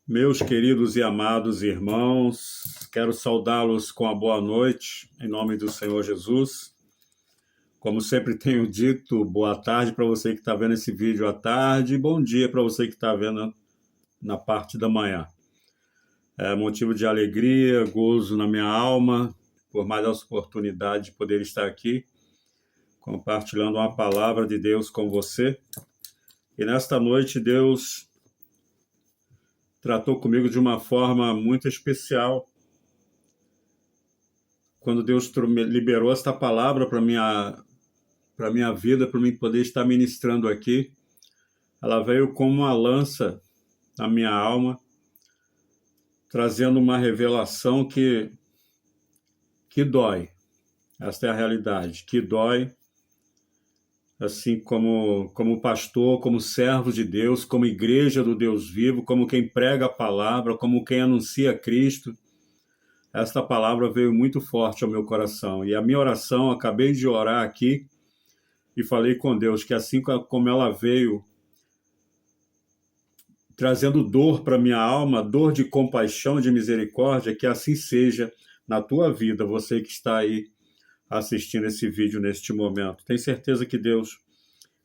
Meus queridos e amados irmãos, quero saudá-los com a boa noite, em nome do Senhor Jesus. Como sempre tenho dito, boa tarde para você que está vendo esse vídeo à tarde e bom dia para você que está vendo na parte da manhã. É motivo de alegria, gozo na minha alma, por mais essa oportunidade de poder estar aqui, compartilhando uma palavra de Deus com você. E nesta noite Deus tratou comigo de uma forma muito especial. Quando Deus liberou esta palavra para minha vida, para mim poder estar ministrando aqui, ela veio como uma lança na minha alma, trazendo uma revelação que dói. Esta é a realidade, que dói, assim como pastor, como servo de Deus, como igreja do Deus vivo, como quem prega a palavra, como quem anuncia Cristo. Esta palavra veio muito forte ao meu coração. E a minha oração, acabei de orar aqui e falei com Deus que assim como ela veio trazendo dor para minha alma, dor de compaixão, de misericórdia, que assim seja na tua vida, você que está aí assistindo esse vídeo neste momento. Tenho certeza que Deus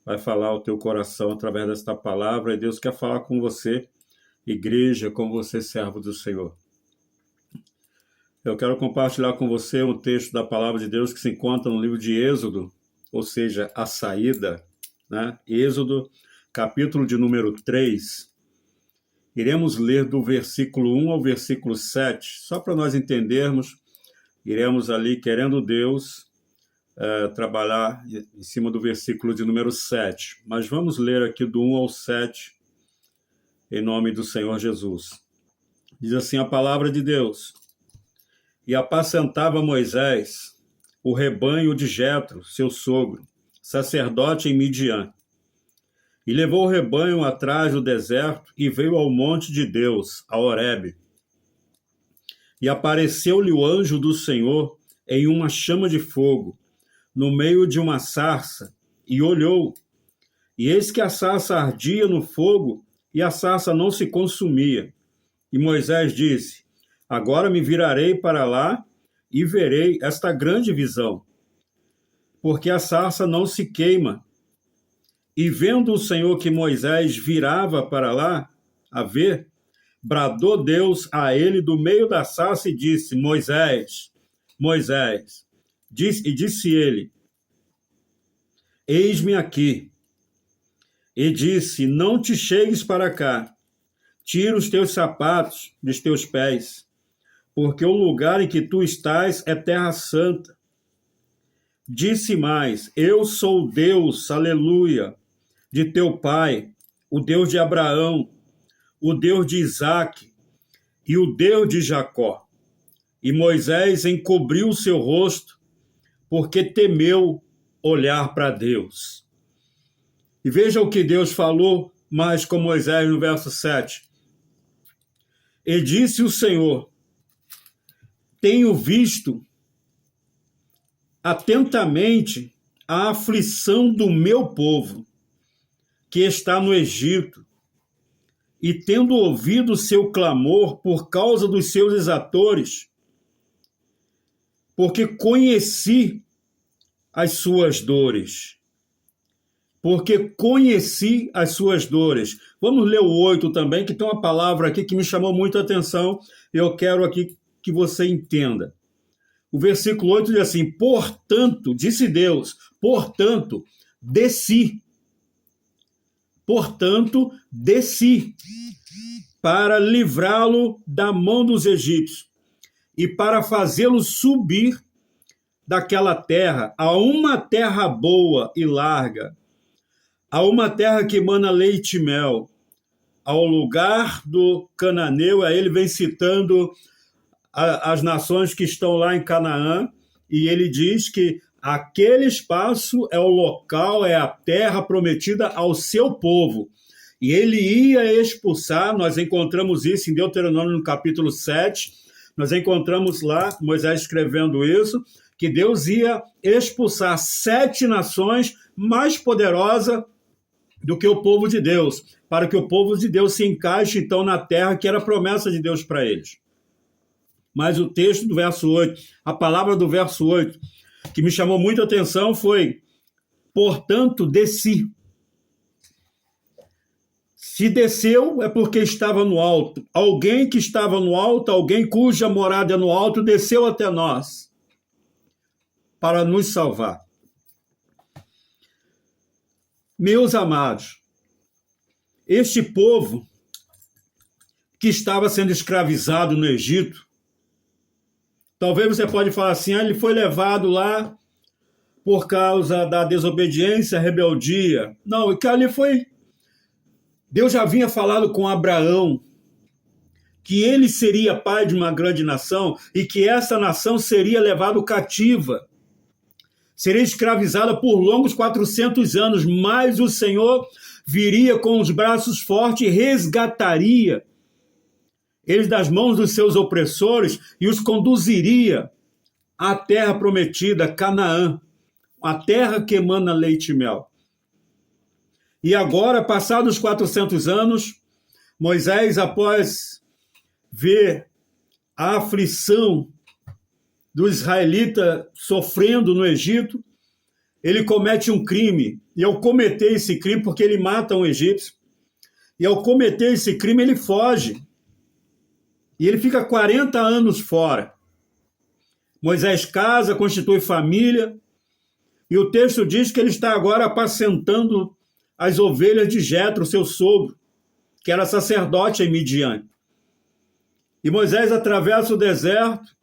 vai falar ao teu coração através desta palavra, e Deus quer falar com você, igreja, com você, servo do Senhor. Eu quero compartilhar com você um texto da palavra de Deus que se encontra no livro de Êxodo, ou seja, a saída, né? Êxodo, capítulo de número 3. Iremos ler do versículo 1 ao versículo 7, só para nós entendermos. Iremos ali, querendo Deus, trabalhar em cima do versículo de número 7. Mas vamos ler aqui do 1 ao 7, em nome do Senhor Jesus. Diz assim a palavra de Deus: E apacentava Moisés o rebanho de Jetro, seu sogro, sacerdote em Midian. E levou o rebanho atrás do deserto e veio ao monte de Deus, a Horebe. E apareceu-lhe o anjo do Senhor em uma chama de fogo, no meio de uma sarça, e olhou. E eis que a sarça ardia no fogo, e a sarça não se consumia. E Moisés disse: Agora me virarei para lá e verei esta grande visão, porque a sarça não se queima. E vendo o Senhor que Moisés virava para lá a ver, bradou Deus a ele do meio da sarça e disse: Moisés, Moisés. Disse ele: Eis-me aqui. E disse: Não te chegues para cá, tira os teus sapatos dos teus pés, porque o lugar em que tu estás é terra santa. Disse mais: Eu sou Deus, aleluia, de teu pai, o Deus de Abraão, o Deus de Isaque e o Deus de Jacó. E Moisés encobriu o seu rosto, porque temeu olhar para Deus. E veja o que Deus falou mais com Moisés no verso 7. E disse o Senhor: Tenho visto atentamente a aflição do meu povo, que está no Egito, e tendo ouvido o seu clamor por causa dos seus exatores, porque conheci as suas dores. Porque conheci as suas dores. Vamos ler o 8 também, que tem uma palavra aqui que me chamou muito a atenção, e eu quero aqui que você entenda. O versículo 8 diz assim: Portanto, disse Deus, portanto, desci para livrá-lo da mão dos egípcios e para fazê-lo subir daquela terra a uma terra boa e larga, a uma terra que emana leite e mel, ao lugar do cananeu. Aí ele vem citando as nações que estão lá em Canaã, e ele diz que aquele espaço é o local, é a terra prometida ao seu povo. E ele ia expulsar, nós encontramos isso em Deuteronômio no capítulo 7, nós encontramos lá Moisés escrevendo isso, que Deus ia expulsar 7 nações mais poderosas do que o povo de Deus, para que o povo de Deus se encaixe então na terra que era a promessa de Deus para eles. Mas o texto do verso 8, a palavra do verso 8, que me chamou muita atenção foi: portanto, desci. Se desceu é porque estava no alto. Alguém que estava no alto, alguém cuja morada é no alto, desceu até nós para nos salvar. Meus amados, este povo que estava sendo escravizado no Egito, talvez você pode falar assim, ele foi levado lá por causa da desobediência, rebeldia. Não, e que ali foi... Deus já havia falado com Abraão que ele seria pai de uma grande nação e que essa nação seria levada cativa, seria escravizada por longos 400 anos, mas o Senhor viria com os braços fortes e resgataria eles das mãos dos seus opressores e os conduziria à terra prometida, Canaã, a terra que emana leite e mel. E agora, passados 400 anos, Moisés, após ver a aflição do israelita sofrendo no Egito, ele comete um crime. E ao cometer esse crime, porque ele mata um egípcio, e ao cometer esse crime ele foge. E ele fica 40 anos fora. Moisés casa, constitui família, e o texto diz que ele está agora apacentando as ovelhas de Jetro, seu sogro, que era sacerdote em Midian. E Moisés atravessa o deserto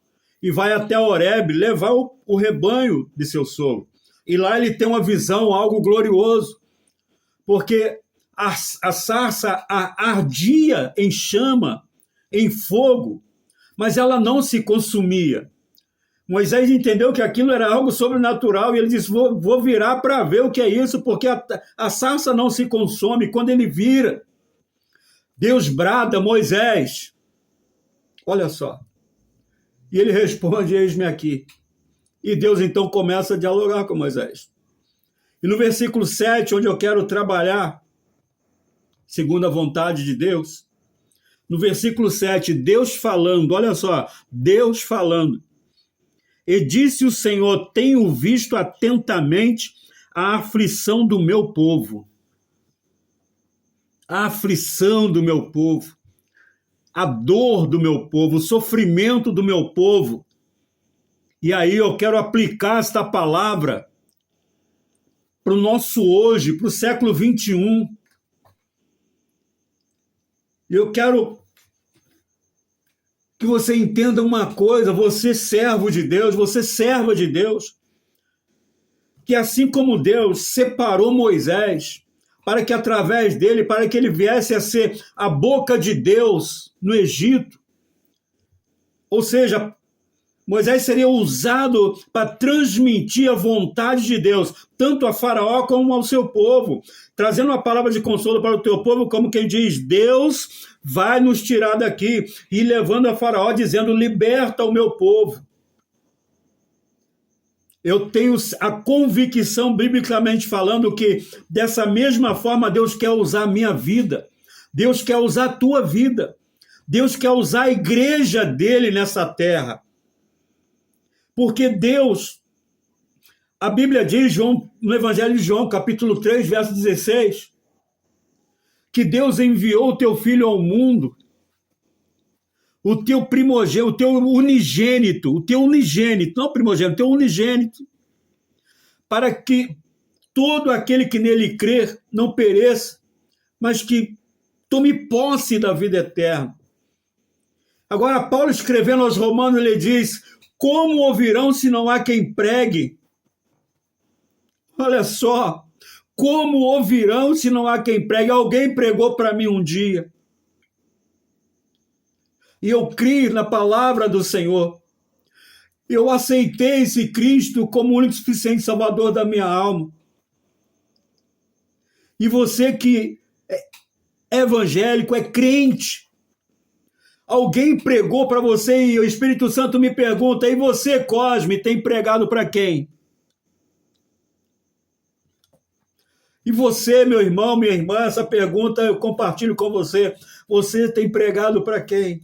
e vai até Horebe levar o rebanho de seu sogro. E lá ele tem uma visão, algo glorioso, porque a sarça ardia em chama, em fogo, mas ela não se consumia. Moisés entendeu que aquilo era algo sobrenatural e ele disse, vou virar para ver o que é isso, porque a sarça não se consome. Quando ele vira, Deus brada, Moisés, olha só. E ele responde, eis-me aqui. E Deus então começa a dialogar com Moisés. E no versículo 7, onde eu quero trabalhar, segundo a vontade de Deus, no versículo 7, Deus falando, olha só, Deus falando. E disse o Senhor, tenho visto atentamente a aflição do meu povo. A aflição do meu povo. A dor do meu povo, o sofrimento do meu povo. E aí eu quero aplicar esta palavra para o nosso hoje, para o século 21. Eu quero que você entenda uma coisa, você servo de Deus, você serva de Deus, que assim como Deus separou Moisés para que através dele, para que ele viesse a ser a boca de Deus no Egito, ou seja, Moisés seria usado para transmitir a vontade de Deus, tanto a Faraó como ao seu povo, trazendo uma palavra de consolo para o teu povo, como quem diz, Deus vai nos tirar daqui, e levando a Faraó, dizendo, liberta o meu povo. Eu tenho a convicção, biblicamente falando, que dessa mesma forma Deus quer usar a minha vida, Deus quer usar a tua vida, Deus quer usar a igreja dele nessa terra. Porque Deus, a Bíblia diz, no Evangelho de João, capítulo 3, verso 16, que Deus enviou o teu filho ao mundo, o teu primogênito, o teu unigênito, não primogênito, o teu unigênito, para que todo aquele que nele crer não pereça, mas que tome posse da vida eterna. Agora, Paulo escrevendo aos Romanos, ele diz, como ouvirão se não há quem pregue? Olha só, como ouvirão se não há quem pregue? Alguém pregou para mim um dia. E eu criei na palavra do Senhor. Eu aceitei esse Cristo como o único e suficiente Salvador da minha alma. E você que é evangélico, é crente, alguém pregou para você e o Espírito Santo me pergunta, e você, Cosme, tem pregado para quem? E você, meu irmão, minha irmã, essa pergunta eu compartilho com você. Você tem pregado para quem?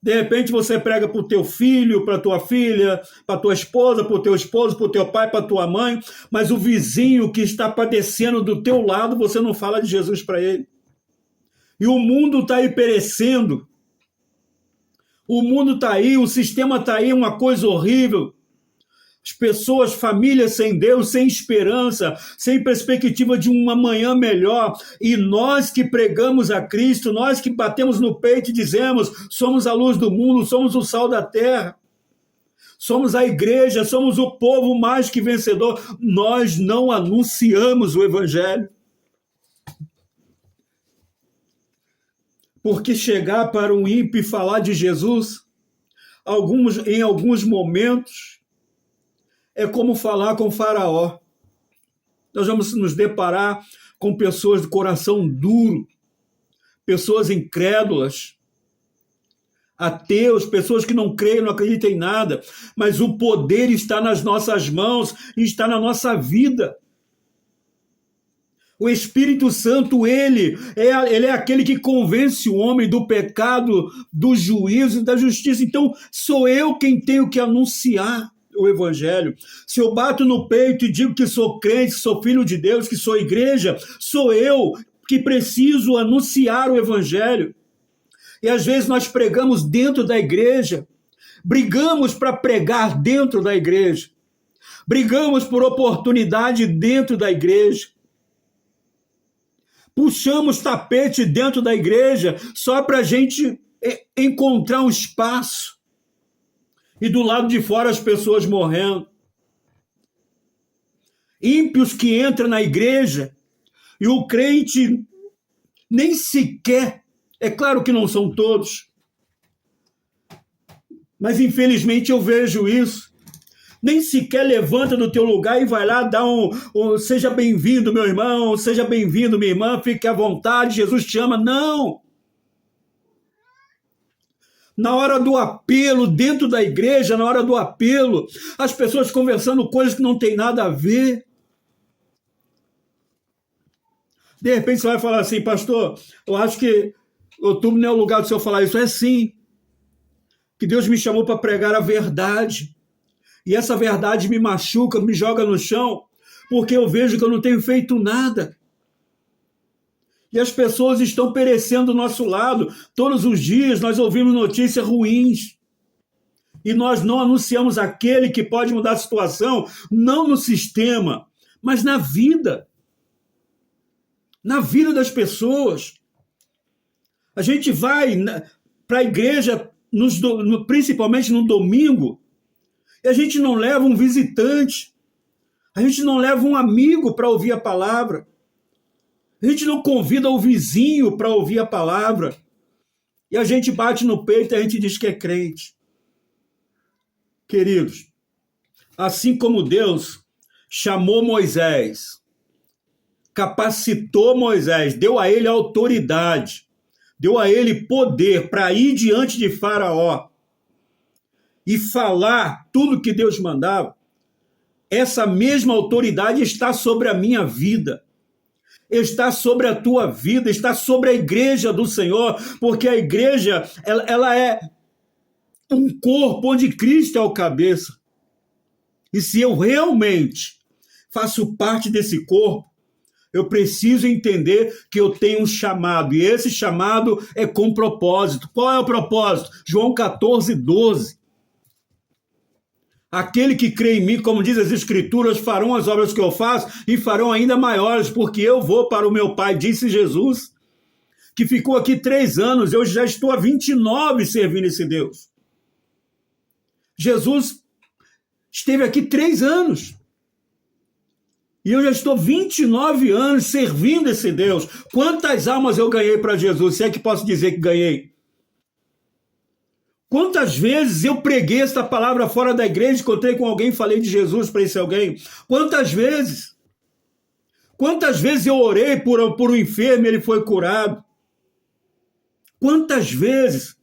De repente você prega para o teu filho, para a tua filha, para a tua esposa, para o teu esposo, para o teu pai, para a tua mãe, mas o vizinho que está padecendo do teu lado, você não fala de Jesus para ele. E o mundo está aí perecendo. O mundo está aí, o sistema está aí, uma coisa horrível. As pessoas, famílias sem Deus, sem esperança, sem perspectiva de um amanhã melhor. E nós que pregamos a Cristo, nós que batemos no peito e dizemos, somos a luz do mundo, somos o sal da terra, somos a igreja, somos o povo mais que vencedor. Nós não anunciamos o evangelho. Porque chegar para um ímpio e falar de Jesus, em alguns momentos, é como falar com Faraó. Nós vamos nos deparar com pessoas de coração duro, pessoas incrédulas, ateus, pessoas que não creem, não acreditam em nada, mas o poder está nas nossas mãos e está na nossa vida. O Espírito Santo, ele é aquele que convence o homem do pecado, do juízo e da justiça. Então, sou eu quem tenho que anunciar o evangelho. Se eu bato no peito e digo que sou crente, que sou filho de Deus, que sou igreja, sou eu que preciso anunciar o evangelho. E às vezes nós pregamos dentro da igreja, brigamos para pregar dentro da igreja, brigamos por oportunidade dentro da igreja, puxamos tapete dentro da igreja só para a gente encontrar um espaço. E do lado de fora as pessoas morrendo. Ímpios que entram na igreja e o crente nem sequer, é claro que não são todos, mas infelizmente eu vejo isso, nem sequer levanta do teu lugar e vai lá dar seja bem-vindo, meu irmão, seja bem-vindo, minha irmã, fique à vontade, Jesus te ama. Não! Na hora do apelo, dentro da igreja, na hora do apelo, as pessoas conversando coisas que não tem nada a ver. De repente você vai falar assim, pastor, eu acho que outubro não é o lugar do senhor falar isso. É sim, que Deus me chamou para pregar a verdade. E essa verdade me machuca, me joga no chão, porque eu vejo que eu não tenho feito nada. E as pessoas estão perecendo do nosso lado. Todos os dias nós ouvimos notícias ruins. E nós não anunciamos aquele que pode mudar a situação, não no sistema, mas na vida. Na vida das pessoas. A gente vai para a igreja, principalmente no domingo, e a gente não leva um visitante. A gente não leva um amigo para ouvir a palavra. A gente não convida o vizinho para ouvir a palavra. E a gente bate no peito e a gente diz que é crente. Queridos, assim como Deus chamou Moisés, capacitou Moisés, deu a ele autoridade, deu a ele poder para ir diante de Faraó e falar tudo que Deus mandava, essa mesma autoridade está sobre a minha vida. Está sobre a tua vida, está sobre a igreja do Senhor, porque a igreja, ela é um corpo onde Cristo é o cabeça. E se eu realmente faço parte desse corpo, eu preciso entender que eu tenho um chamado, e esse chamado é com propósito. Qual é o propósito? João 14:12. Aquele que crê em mim, como diz as Escrituras, farão as obras que eu faço e farão ainda maiores, porque eu vou para o meu Pai, disse Jesus, que ficou aqui 3 anos, eu já estou há 29 servindo esse Deus. Jesus esteve aqui 3 anos, e eu já estou 29 anos servindo esse Deus. Quantas almas eu ganhei para Jesus, se é que posso dizer que ganhei? Quantas vezes eu preguei esta palavra fora da igreja, encontrei com alguém e falei de Jesus para esse alguém? Quantas vezes? Quantas vezes eu orei por um enfermo e ele foi curado? Quantas vezes?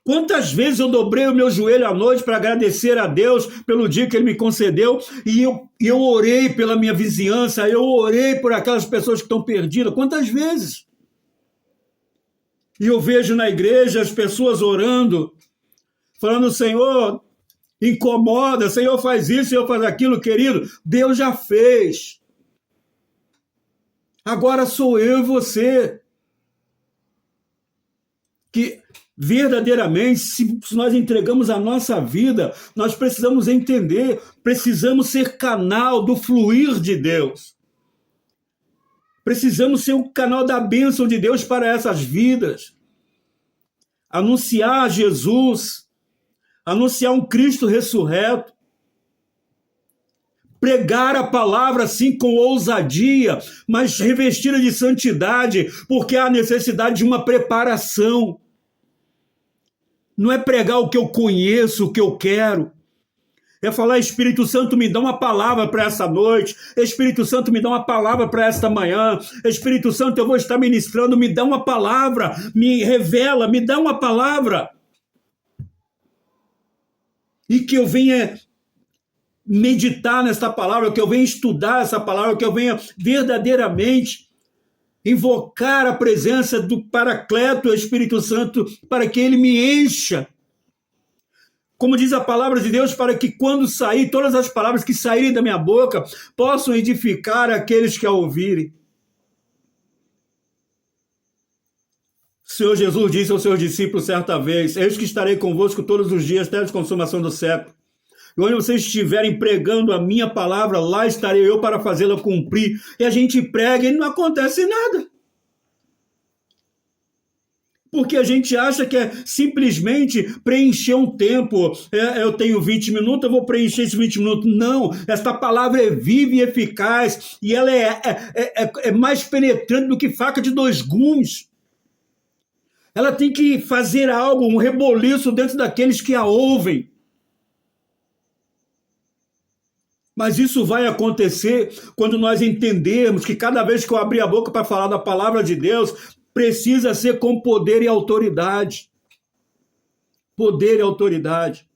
Quantas vezes eu dobrei o meu joelho à noite para agradecer a Deus pelo dia que Ele me concedeu, e eu orei pela minha vizinhança, eu orei por aquelas pessoas que estão perdidas. Quantas vezes? E eu vejo na igreja as pessoas orando, falando: Senhor, incomoda, Senhor, faz isso, Senhor, faz aquilo. Querido, Deus já fez. Agora sou eu e você que verdadeiramente, se nós entregamos a nossa vida, nós precisamos entender, precisamos ser canal do fluir de Deus. Precisamos ser o canal da bênção de Deus para essas vidas. Anunciar Jesus, anunciar um Cristo ressurreto, pregar a palavra assim com ousadia, mas revestida de santidade, porque há necessidade de uma preparação. Não é pregar o que eu conheço, o que eu quero. É falar: Espírito Santo, me dá uma palavra para essa noite. Espírito Santo, me dá uma palavra para esta manhã. Espírito Santo, eu vou estar ministrando, me dá uma palavra, me revela, me dá uma palavra. E que eu venha meditar nesta palavra, que eu venha estudar essa palavra, que eu venha verdadeiramente invocar a presença do Paracleto, o Espírito Santo, para que ele me encha. Como diz a palavra de Deus, para que quando sair, todas as palavras que saírem da minha boca possam edificar aqueles que a ouvirem. O Senhor Jesus disse aos seus discípulos certa vez: eis que estarei convosco todos os dias até a consumação do século. E onde vocês estiverem pregando a minha palavra, lá estarei eu para fazê-la cumprir. E a gente prega e não acontece nada. Porque a gente acha que é simplesmente preencher um tempo. Eu tenho 20 minutos, eu vou preencher esses 20 minutos. Não, esta palavra é viva e eficaz, e ela é mais penetrante do que faca de 2 gumes. Ela tem que fazer algo, um reboliço dentro daqueles que a ouvem. Mas isso vai acontecer quando nós entendermos que cada vez que eu abrir a boca para falar da palavra de Deus, precisa ser com poder e autoridade. Poder e autoridade.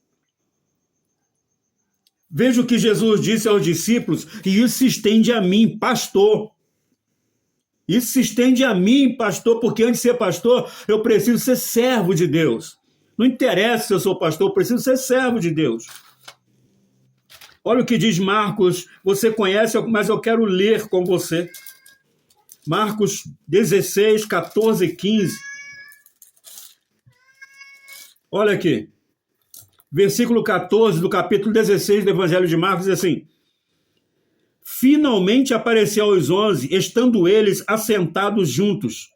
Veja o que Jesus disse aos discípulos, e isso se estende a mim, pastor. Isso se estende a mim, pastor, porque antes de ser pastor, eu preciso ser servo de Deus. Não interessa se eu sou pastor, eu preciso ser servo de Deus. Olha o que diz Marcos, você conhece, mas eu quero ler com você. Marcos 16, 14 e 15. Olha aqui. Versículo 14 do capítulo 16 do Evangelho de Marcos diz assim: finalmente apareceu aos 11, estando eles assentados juntos,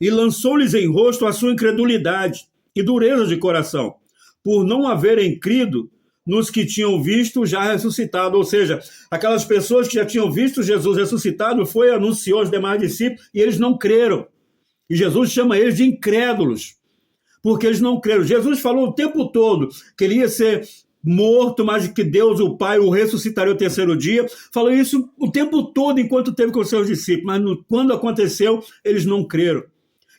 e lançou-lhes em rosto a sua incredulidade e dureza de coração, por não haverem crido nos que tinham visto já ressuscitado. Ou seja, aquelas pessoas que já tinham visto Jesus ressuscitado, anunciou aos demais discípulos, e eles não creram. E Jesus chama eles de incrédulos, porque eles não creram. Jesus falou o tempo todo que ele ia ser morto, mas que Deus, o Pai, o ressuscitaria ao 3º dia. Falou isso o tempo todo enquanto teve com os seus discípulos, mas quando aconteceu, eles não creram.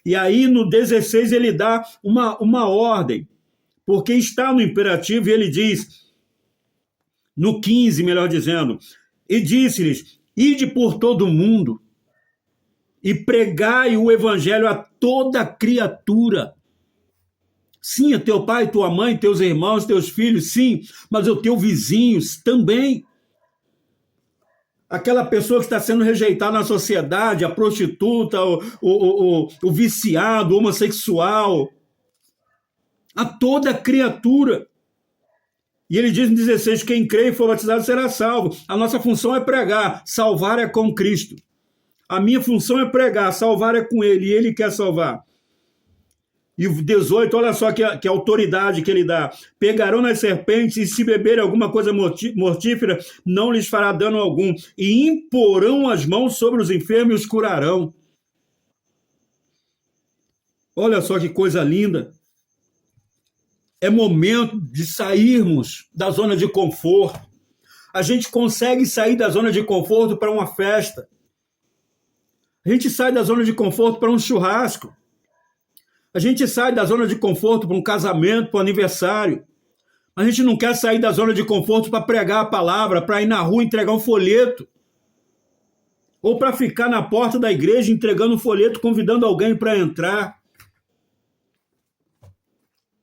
E aí no 16 ele dá uma ordem, porque está no imperativo, e ele diz, no 15, melhor dizendo, e disse-lhes: ide por todo o mundo e pregai o evangelho a toda criatura. Sim, a teu pai, tua mãe, teus irmãos, teus filhos, sim, mas os teus vizinhos também. Aquela pessoa que está sendo rejeitada na sociedade, a prostituta, o viciado, o homossexual, a toda criatura. E ele diz no 16, quem crê e for batizado será salvo. A nossa função é pregar, salvar é com Cristo. A minha função é pregar, salvar é com Ele, e Ele quer salvar. E o 18, olha só que autoridade que ele dá. Pegarão nas serpentes, e se beberem alguma coisa mortífera, não lhes fará dano algum. E imporão as mãos sobre os enfermos e os curarão. Olha só que coisa linda. É momento de sairmos da zona de conforto. A gente consegue sair da zona de conforto para uma festa. A gente sai da zona de conforto para um churrasco. A gente sai da zona de conforto para um casamento, para um aniversário. A gente não quer sair da zona de conforto para pregar a palavra, para ir na rua entregar um folheto. Ou para ficar na porta da igreja entregando um folheto, convidando alguém para entrar.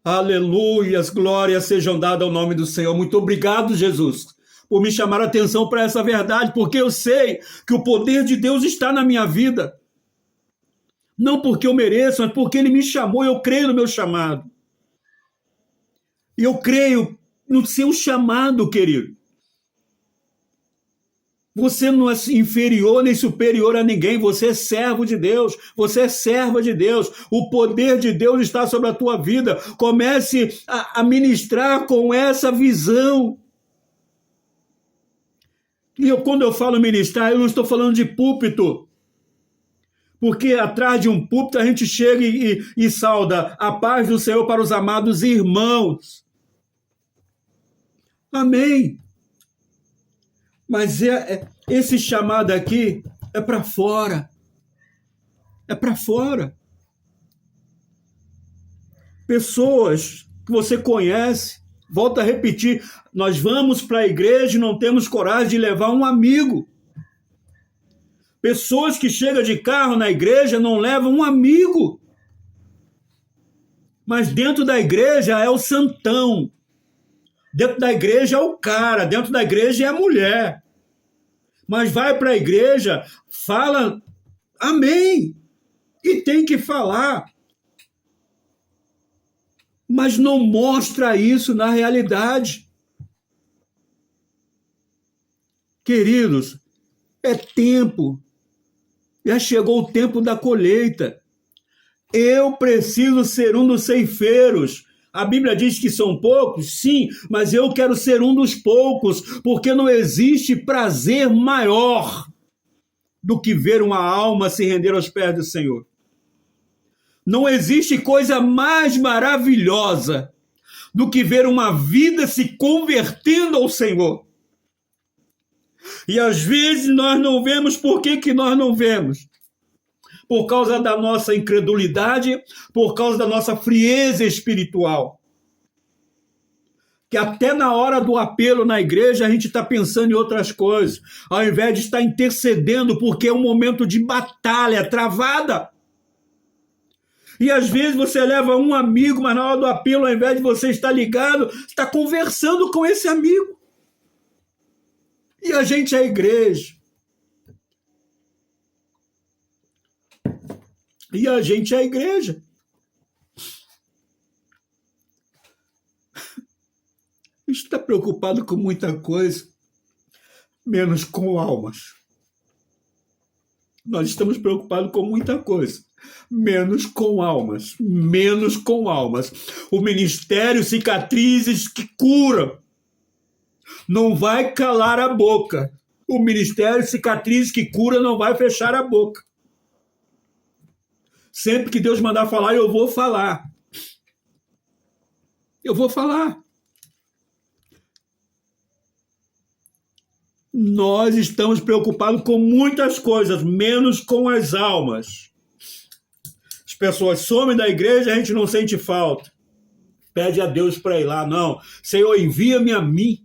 Aleluias, glórias sejam dadas ao nome do Senhor. Muito obrigado, Jesus, por me chamar a atenção para essa verdade, porque eu sei que o poder de Deus está na minha vida. Não porque eu mereço, mas porque Ele me chamou, eu creio no meu chamado. E eu creio no seu chamado, querido. Você não é inferior nem superior a ninguém, você é servo de Deus, você é serva de Deus, o poder de Deus está sobre a tua vida. Comece a ministrar com essa visão. E quando eu falo ministrar, eu não estou falando de púlpito, porque atrás de um púlpito a gente chega e sauda a paz do Senhor para os amados irmãos. Amém. Mas esse chamado aqui é para fora. É para fora. Pessoas que você conhece, volto a repetir, nós vamos para a igreja e não temos coragem de levar um amigo. Pessoas que chegam de carro na igreja não levam um amigo. Mas dentro da igreja é o santão. Dentro da igreja é o cara, dentro da igreja é a mulher. Mas vai para a igreja, fala amém. E tem que falar. Mas não mostra isso na realidade. Queridos, é tempo. Já chegou o tempo da colheita. Eu preciso ser um dos ceifeiros. A Bíblia diz que são poucos, sim, mas eu quero ser um dos poucos, porque não existe prazer maior do que ver uma alma se render aos pés do Senhor. Não existe coisa mais maravilhosa do que ver uma vida se convertendo ao Senhor. E às vezes nós não vemos. Por que nós não vemos? Por causa da nossa incredulidade, por causa da nossa frieza espiritual. Que até na hora do apelo na igreja a gente está pensando em outras coisas, ao invés de estar intercedendo, porque é um momento de batalha travada. E às vezes você leva um amigo, mas na hora do apelo, ao invés de você estar ligado, está conversando com esse amigo. E a gente é a igreja. E a gente é a igreja. A gente está preocupado com muita coisa, menos com almas. Nós estamos preocupados com muita coisa, menos com almas. Menos com almas. O ministério Cicatrizes que cura não vai calar a boca. O ministério Cicatrizes que cura não vai fechar a boca. Sempre que Deus mandar falar, eu vou falar. Eu vou falar. Nós estamos preocupados com muitas coisas, menos com as almas. As pessoas somem da igreja, a gente não sente falta. Pede a Deus para ir lá. Não. Senhor, envia-me a mim.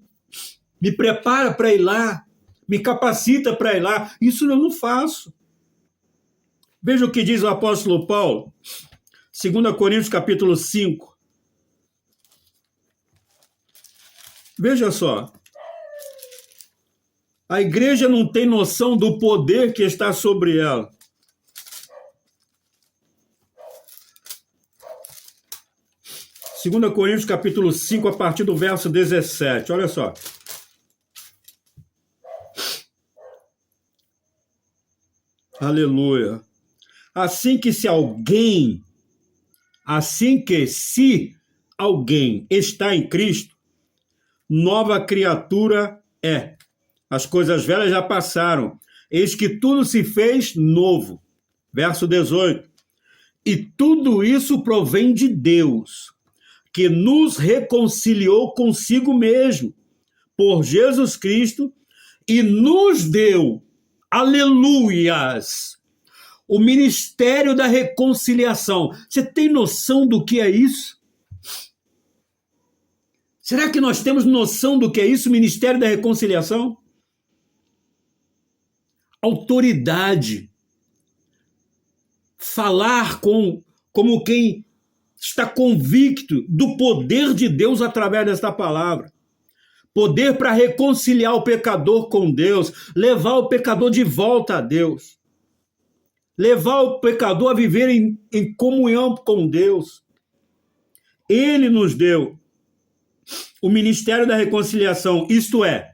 Me prepara para ir lá. Me capacita para ir lá. Isso eu não faço. Veja o que diz o apóstolo Paulo, 2 Coríntios capítulo 5. Veja só. A igreja não tem noção do poder que está sobre ela. Segunda Coríntios capítulo 5, a partir do verso 17. Olha só. Aleluia. Assim que se alguém está em Cristo, nova criatura é. As coisas velhas já passaram, eis que tudo se fez novo. Verso 18. E tudo isso provém de Deus, que nos reconciliou consigo mesmo, por Jesus Cristo, e nos deu, aleluias, O ministério da reconciliação. Você tem noção do que é isso? Será que nós temos noção do que é isso, o ministério da reconciliação? Autoridade. Falar como quem está convicto do poder de Deus através desta palavra. Poder para reconciliar o pecador com Deus, levar o pecador de volta a Deus. Levar o pecador a viver em comunhão com Deus. Ele nos deu o ministério da reconciliação, isto é,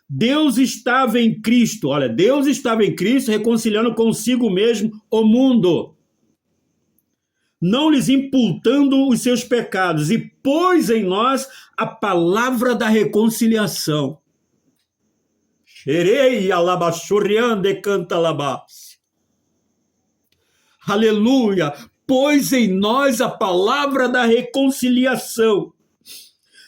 Deus estava em Cristo, olha, Deus estava em Cristo reconciliando consigo mesmo o mundo, não lhes imputando os seus pecados, e pôs em nós a palavra da reconciliação. Xerei alabachuriande canta alabás. Aleluia! Pôs em nós a palavra da reconciliação,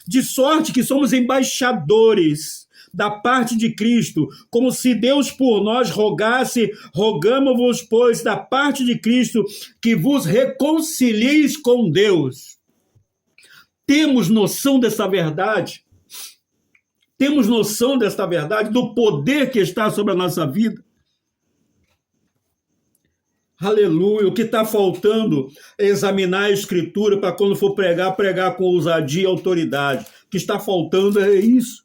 de sorte que somos embaixadores da parte de Cristo, como se Deus por nós rogasse, rogamo-vos, pois, da parte de Cristo, que vos reconcilieis com Deus. Temos noção dessa verdade? Temos noção desta verdade, do poder que está sobre a nossa vida? Aleluia, o que está faltando é examinar a Escritura para quando for pregar, pregar com ousadia e autoridade. O que está faltando é isso.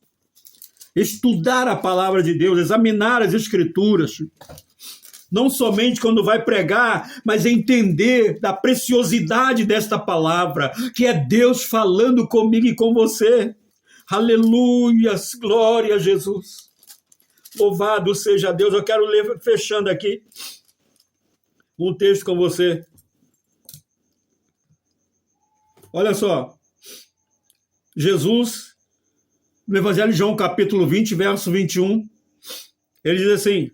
Estudar a palavra de Deus, examinar as Escrituras. Não somente quando vai pregar, mas entender da preciosidade desta palavra, que é Deus falando comigo e com você. Aleluia, glória a Jesus. Louvado seja Deus. Eu quero ler, fechando aqui, um texto com você. Olha só. Jesus, no Evangelho de João, capítulo 20, verso 21, ele diz assim,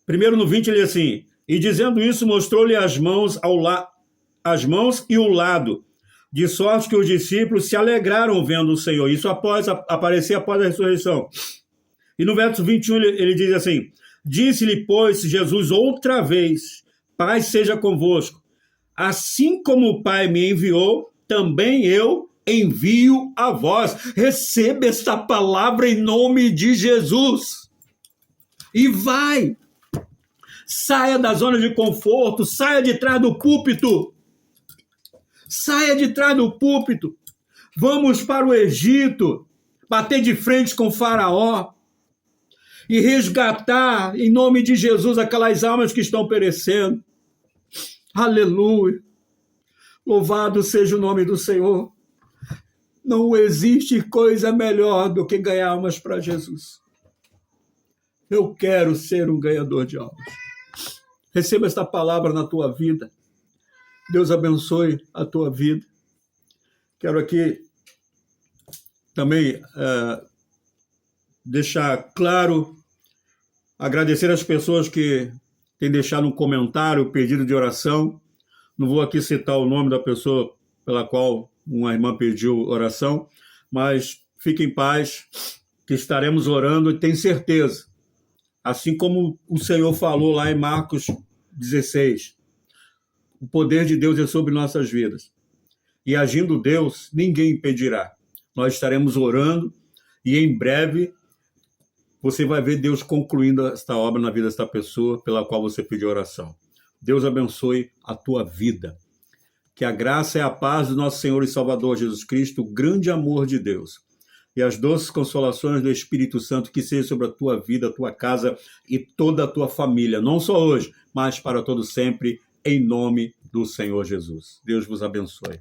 primeiro no 20 ele diz assim, e dizendo isso mostrou-lhe as mãos e o lado, de sorte que os discípulos se alegraram vendo o Senhor. Isso aparecer após a ressurreição. E no verso 21 ele diz assim, disse-lhe, pois, Jesus outra vez, paz seja convosco. Assim como o Pai me enviou, também eu envio a vós. Receba esta palavra em nome de Jesus. E vai. Saia da zona de conforto, saia de trás do púlpito. Saia de trás do púlpito. Vamos para o Egito, bater de frente com Faraó e resgatar, em nome de Jesus, aquelas almas que estão perecendo. Aleluia. Louvado seja o nome do Senhor. Não existe coisa melhor do que ganhar almas para Jesus. Eu quero ser um ganhador de almas. Receba esta palavra na tua vida. Deus abençoe a tua vida. Quero aqui também deixar claro, agradecer às pessoas que têm deixado um comentário, pedido de oração. Não vou aqui citar o nome da pessoa pela qual uma irmã pediu oração, mas fique em paz, que estaremos orando e tenho certeza, assim como o Senhor falou lá em Marcos 16, o poder de Deus é sobre nossas vidas. E agindo Deus, ninguém impedirá. Nós estaremos orando e em breve você vai ver Deus concluindo esta obra na vida desta pessoa pela qual você pediu oração. Deus abençoe a tua vida. Que a graça e a paz do nosso Senhor e Salvador Jesus Cristo, o grande amor de Deus e as doces consolações do Espírito Santo que seja sobre a tua vida, a tua casa e toda a tua família, não só hoje, mas para todo sempre, em nome do Senhor Jesus. Deus vos abençoe.